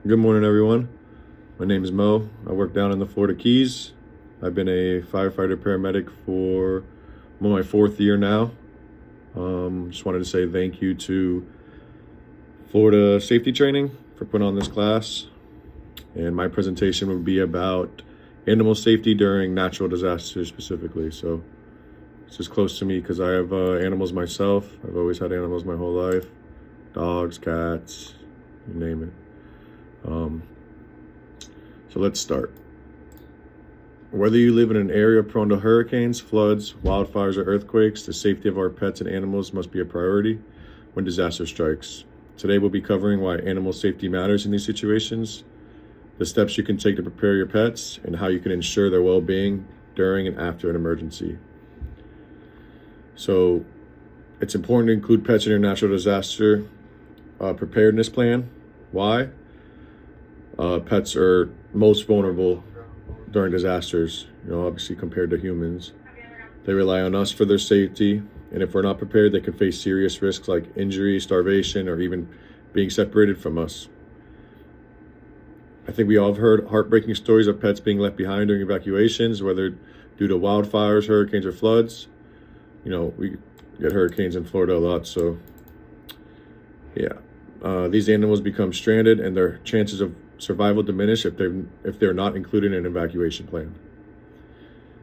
Good morning, everyone. My name is Mo. I work down in the Florida Keys. I've been a firefighter paramedic for my fourth year now. Just wanted to say thank you to Florida Safety Training for putting on this class. And my presentation would be about animal safety during natural disasters specifically. So it's just close to me because I have animals myself. I've always had animals my whole life. Dogs, cats, you name it. So let's start. Whether you live in an area prone to hurricanes, floods, wildfires, or earthquakes, the safety of our pets and animals must be a priority when disaster strikes. Today we'll be covering why animal safety matters in these situations, the steps you can take to prepare your pets, and how you can ensure their well-being during and after an emergency. So it's important to include pets in your natural disaster preparedness plan. Why? Pets are most vulnerable during disasters, obviously compared to humans. They rely on us for their safety, and if we're not prepared, they can face serious risks like injury, starvation, or even being separated from us. I think we all have heard heartbreaking stories of pets being left behind during evacuations, whether due to wildfires, hurricanes, or floods. We get hurricanes in Florida a lot, so yeah. These animals become stranded, and their chances of survival diminish if they're not included in an evacuation plan.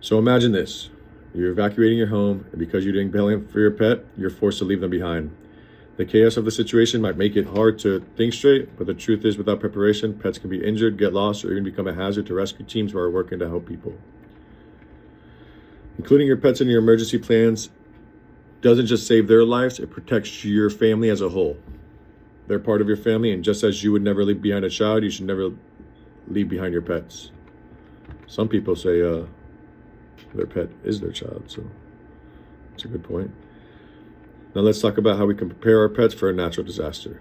So imagine this. You're evacuating your home, and because you didn't plan for your pet, you're forced to leave them behind. The chaos of the situation might make it hard to think straight, but the truth is, without preparation, pets can be injured, get lost, or even become a hazard to rescue teams who are working to help people. Including your pets in your emergency plans doesn't just save their lives, it protects your family as a whole. They're part of your family, and just as you would never leave behind a child, you should never leave behind your pets. Some people say their pet is their child, so that's a good point. Now let's talk about how we can prepare our pets for a natural disaster.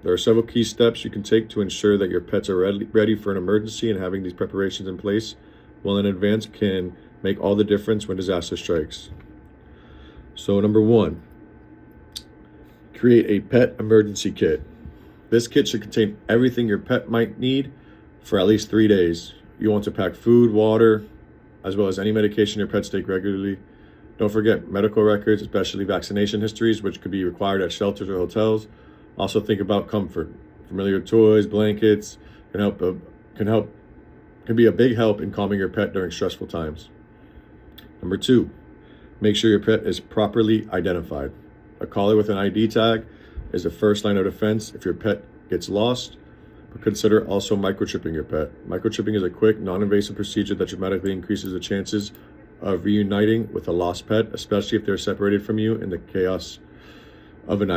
There are several key steps you can take to ensure that your pets are ready for an emergency, and having these preparations in place well in advance can make all the difference when disaster strikes. So number one, create a pet emergency kit. This kit should contain everything your pet might need for at least 3 days. You want to pack food, water, as well as any medication your pets take regularly. Don't forget medical records, especially vaccination histories, which could be required at shelters or hotels. Also think about comfort. Familiar toys, blankets can be a big help in calming your pet during stressful times. Number two, make sure your pet is properly identified. A collar with an ID tag is the first line of defense if your pet gets lost, but consider also microchipping your pet. Microchipping is a quick, non-invasive procedure that dramatically increases the chances of reuniting with a lost pet, especially if they're separated from you in the chaos of an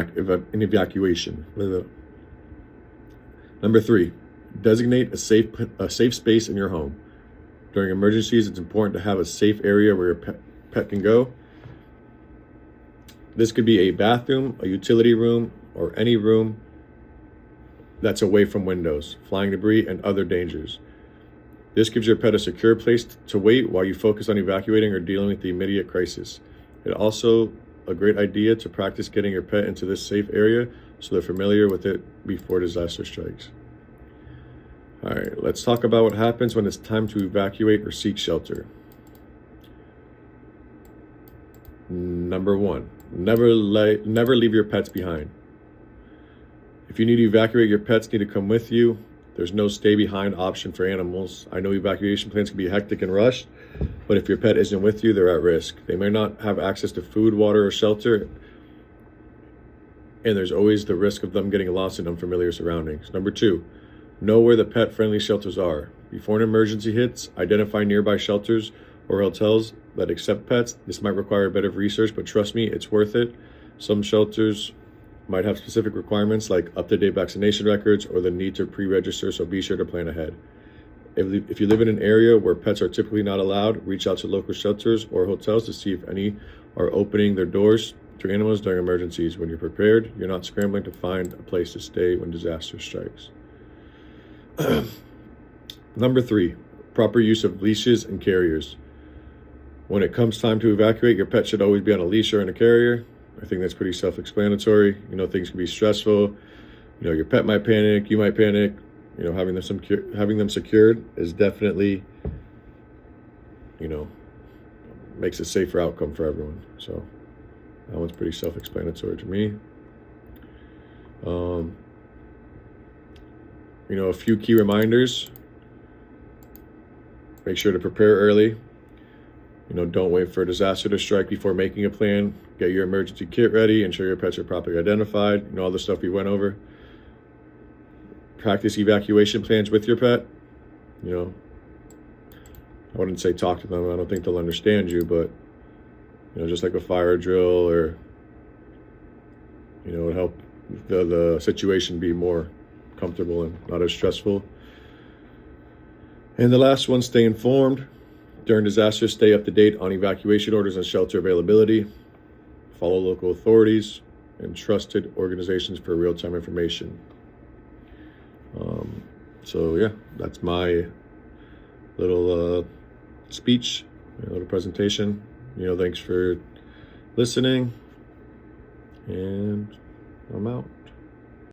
evacuation. Number three, designate a safe space in your home. During emergencies, it's important to have a safe area where your pet can go. This could be a bathroom, a utility room, or any room that's away from windows, flying debris, and other dangers. This gives your pet a secure place to wait while you focus on evacuating or dealing with the immediate crisis. It's also a great idea to practice getting your pet into this safe area so they're familiar with it before disaster strikes. All right, let's talk about what happens when it's time to evacuate or seek shelter. Number one, never leave your pets behind. If you need to evacuate, your pets need to come with you. There's no stay behind option for animals. I know evacuation plans can be hectic and rushed, but if your pet isn't with you, they're at risk. They may not have access to food, water, or shelter, and there's always the risk of them getting lost in unfamiliar surroundings. Number two, know where the pet-friendly shelters are. Before an emergency hits, identify nearby shelters or hotels that accept pets. This might require a bit of research, but trust me, it's worth it. Some shelters might have specific requirements like up-to-date vaccination records or the need to pre-register, so be sure to plan ahead. If you live in an area where pets are typically not allowed, reach out to local shelters or hotels to see if any are opening their doors to animals during emergencies. When you're prepared, you're not scrambling to find a place to stay when disaster strikes. Number three, proper use of leashes and carriers. When it comes time to evacuate, your pet should always be on a leash or in a carrier. I think that's pretty self-explanatory. Things can be stressful. Your pet might panic, you might panic. You know, having them secured is definitely, you know, makes a safer outcome for everyone. So that one's pretty self-explanatory to me. You know, a few key reminders. Make sure to prepare early. You know, don't wait for a disaster to strike before making a plan. Get your emergency kit ready. Ensure your pets are properly identified. You know, all the stuff we went over. Practice evacuation plans with your pet. You know, I wouldn't say talk to them. I don't think they'll understand you, but, you know, just like a fire drill, or, you know, it'll help the situation be more comfortable and not as stressful. And the last one, stay informed. During disasters, stay up to date on evacuation orders and shelter availability. Follow local authorities and trusted organizations for real-time information. So yeah, that's my little speech, my little presentation. You know, thanks for listening, and I'm out.